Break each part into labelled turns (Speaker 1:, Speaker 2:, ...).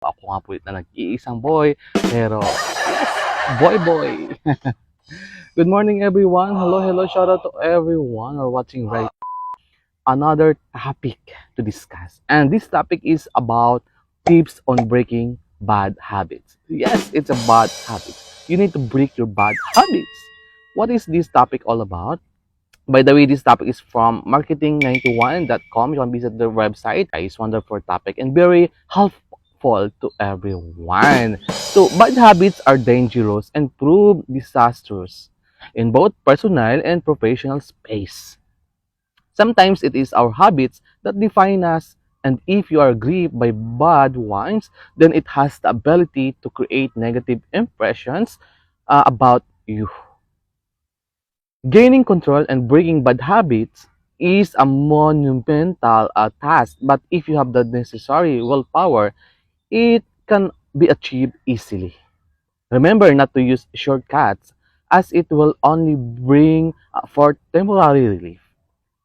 Speaker 1: Ako nga po na nag-iisang boy, pero yes, Boyboy. Good morning everyone. Hello, hello. Shout out to everyone who are watching right. Another topic to discuss. And this topic is about tips on breaking bad habits. Yes, it's a bad habit. You need to break your bad habits. What is this topic all about? By the way, this topic is from marketing91.com. You can visit their website. It's a wonderful topic and very helpful to everyone. So, bad habits are dangerous and prove disastrous in both personal and professional space. Sometimes it is our habits that define us, and if you are grieved by bad ones, then it has the ability to create negative impressions about you. Gaining control and breaking bad habits is a monumental task, but if you have the necessary willpower, it can be achieved easily. Remember not to use shortcuts, as it will only bring for temporary relief.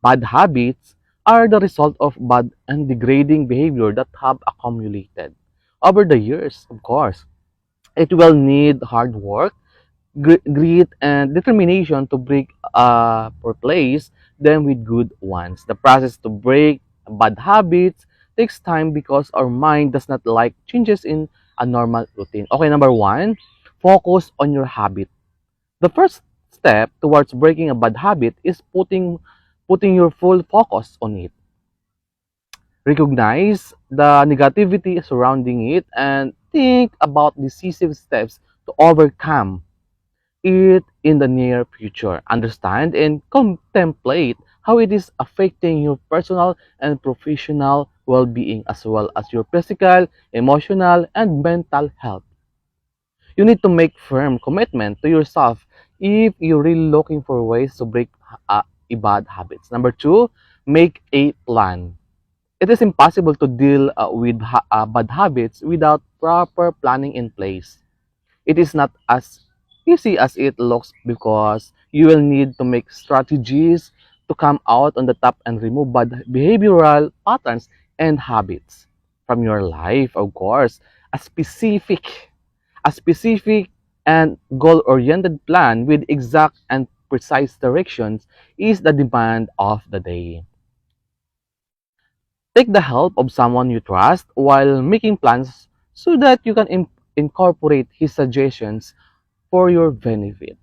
Speaker 1: Bad habits are the result of bad and degrading behavior that have accumulated over the years, of course. It will need hard work, grit, and determination to break replace them with good ones. The process to break bad habits takes time because our mind does not like changes in a normal routine. Okay, number one, focus on your habit. The first step towards breaking a bad habit is putting your full focus on it. Recognize the negativity surrounding it and think about decisive steps to overcome it in the near future. Understand and contemplate how it is affecting your personal and professional well-being as well as your physical, emotional, and mental health. You need to make firm commitment to yourself if you're really looking for ways to break uh, bad habits. Number two, make a plan. It is impossible to deal with bad habits without proper planning in place. It is not as easy as it looks because you will need to make strategies to come out on the top and remove bad behavioral patterns and habits from your life, of course. A specific, a specific and goal-oriented plan with exact and precise directions is the demand of the day. Take the help of someone you trust while making plans so that you can incorporate his suggestions for your benefit.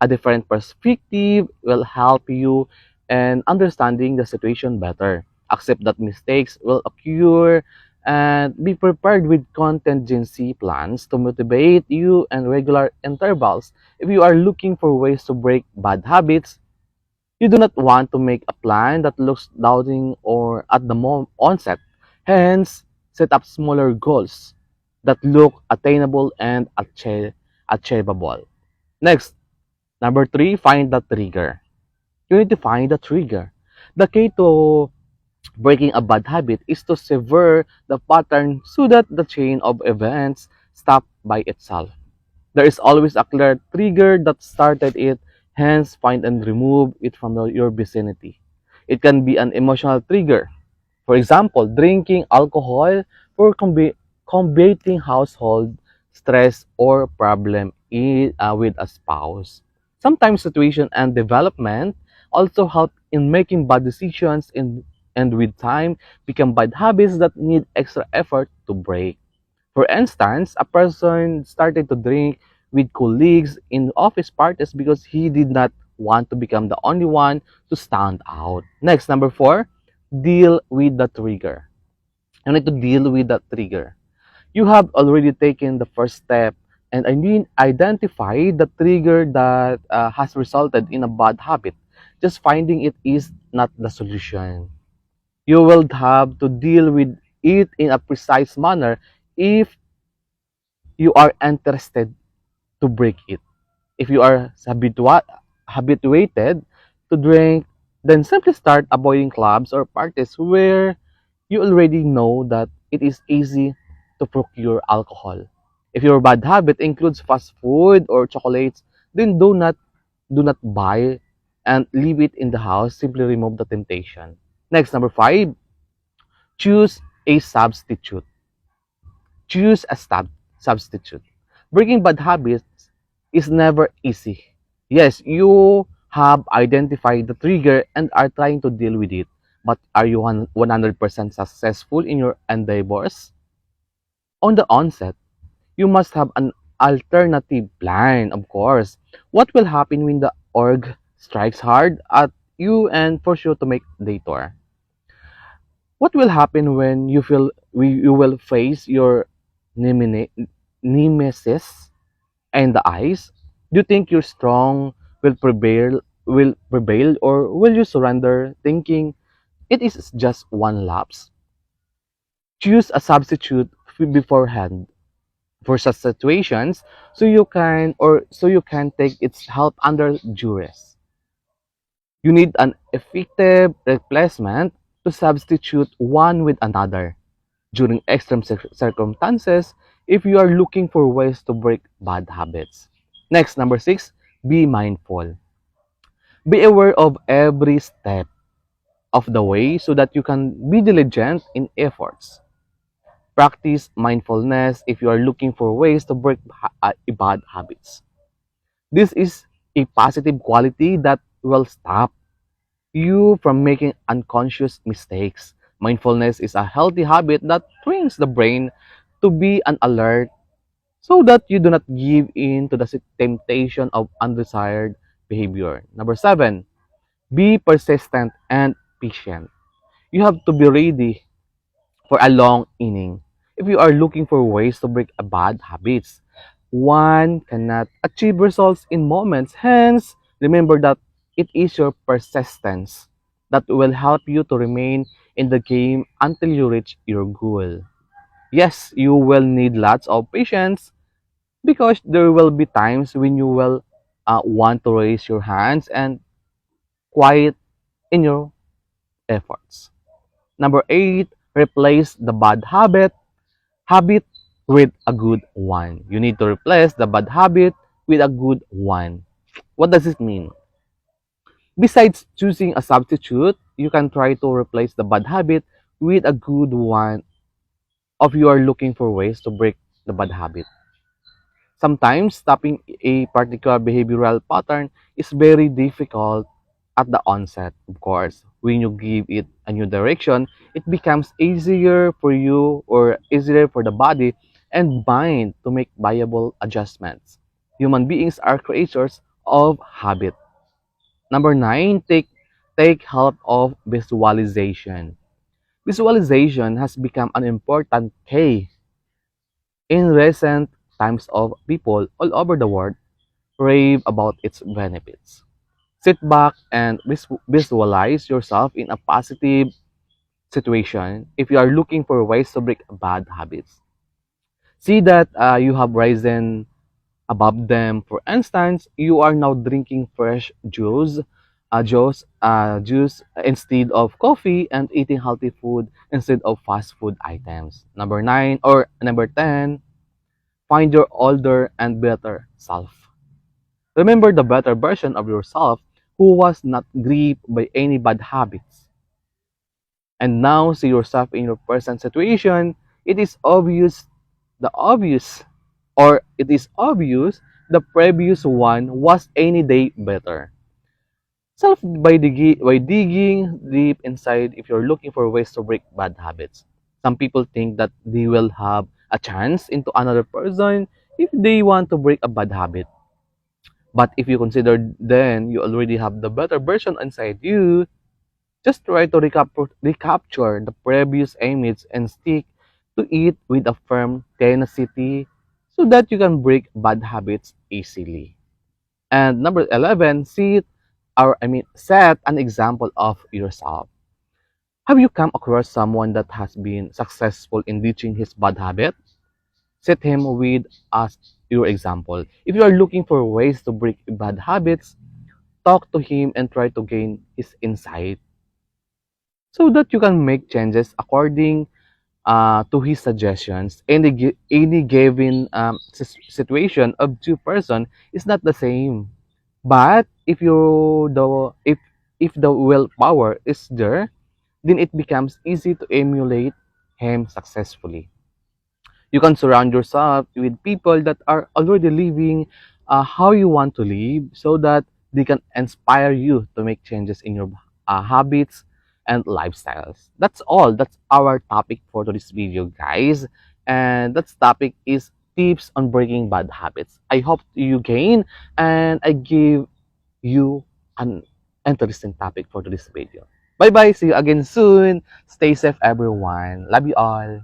Speaker 1: A different perspective will help you in understanding the situation better. Accept that mistakes will occur and be prepared with contingency plans to motivate you and regular intervals. If you are looking for ways to break bad habits, you do not want to make a plan that looks daunting or at the onset. Hence, set up smaller goals that look attainable and achievable. Next, number three, find the trigger. You need to find the trigger. The key to breaking a bad habit is to sever the pattern so that the chain of events stop by itself. There is always a clear trigger that started it, hence find and remove it from your vicinity. It can be an emotional trigger. For example, drinking alcohol for combating household stress or problem with a spouse. Sometimes situation and development also help in making bad decisions and with time become bad habits that need extra effort to break. For instance, a person started to drink with colleagues in office parties because he did not want to become the only one to stand out. Next, number four, deal with the trigger. You need to deal with the trigger. You have already taken the first step and I mean identify the trigger that has resulted in a bad habit. Just finding it is not the solution. You will have to deal with it in a precise manner if you are interested to break it. If you are habituated to drink, then simply start avoiding clubs or parties where you already know that it is easy to procure alcohol. If your bad habit includes fast food or chocolates, then do not buy and leave it in the house. Simply remove the temptation. Next, number five, choose a substitute. Choose a substitute. Breaking bad habits is never easy. Yes, you have identified the trigger and are trying to deal with it. But are you 100% successful in your endeavors? On the onset, you must have an alternative plan, of course. What will happen when the org strikes hard at you and force you to make detour? What will happen when you will face your nemine- nemesis and the eyes? Do you think your strong will prevail, or will you surrender thinking it is just one lapse? Choose a substitute beforehand for such situations so you can take its help under duress. You need an effective replacement to substitute one with another during extreme circumstances if you are looking for ways to break bad habits. Next, number 6, be mindful. Be aware of every step of the way so that you can be diligent in efforts. Practice mindfulness if you are looking for ways to break bad habits. This is a positive quality that will stop you from making unconscious mistakes. Mindfulness is a healthy habit that trains the brain to be on alert so that you do not give in to the temptation of undesired behavior. Number 7, be persistent and patient. You have to be ready for a long inning. If you are looking for ways to break a bad habits, one cannot achieve results in moments. Hence, remember that it is your persistence that will help you to remain in the game until you reach your goal. Yes, you will need lots of patience because there will be times when you will want to raise your hands and quiet in your efforts. Number 8, replace the bad habit with a good one. You need to replace the bad habit with a good one. What does it mean? Besides choosing a substitute, you can try to replace the bad habit with a good one if you are looking for ways to break the bad habit. Sometimes stopping a particular behavioral pattern is very difficult at the onset, of course. When you give it a new direction, it becomes easier for you or easier for the body and mind to make viable adjustments. Human beings are creatures of habit. Number 9, take help of visualization. Visualization has become an important key in recent times of people all over the world rave about its benefits. Sit back and visualize yourself in a positive situation if you are looking for ways to break bad habits. See that you have risen above them. For instance, you are now drinking fresh juice instead of coffee and eating healthy food instead of fast food items. Number 9 or number 10, find your older and better self. Remember the better version of yourself who was not gripped by any bad habits. And now see yourself in your present situation. It is obvious, the obvious, or it is obvious the previous one was any day better. Self by digging deep inside if you're looking for ways to break bad habits. Some people think that they will have a chance into another person if they want to break a bad habit. But if you consider then you already have the better version inside you, just try to recapture the previous image and stick to it with a firm tenacity so that you can break bad habits easily. And number 11, set an example of yourself. Have you come across someone that has been successful in ditching his bad habit? Set him with as your example. If you are looking for ways to break bad habits, talk to him and try to gain his insight so that you can make changes according to his suggestions. Any given situation of two person is not the same. But if the willpower is there, then it becomes easy to emulate him successfully. You can surround yourself with people that are already living how you want to live so that they can inspire you to make changes in your habits and lifestyles. That's all. That's our topic for today's video, guys. And that topic is tips on breaking bad habits. I hope you gain and I give you an interesting topic for today's video. Bye bye. See you again soon. Stay safe, everyone. Love you all.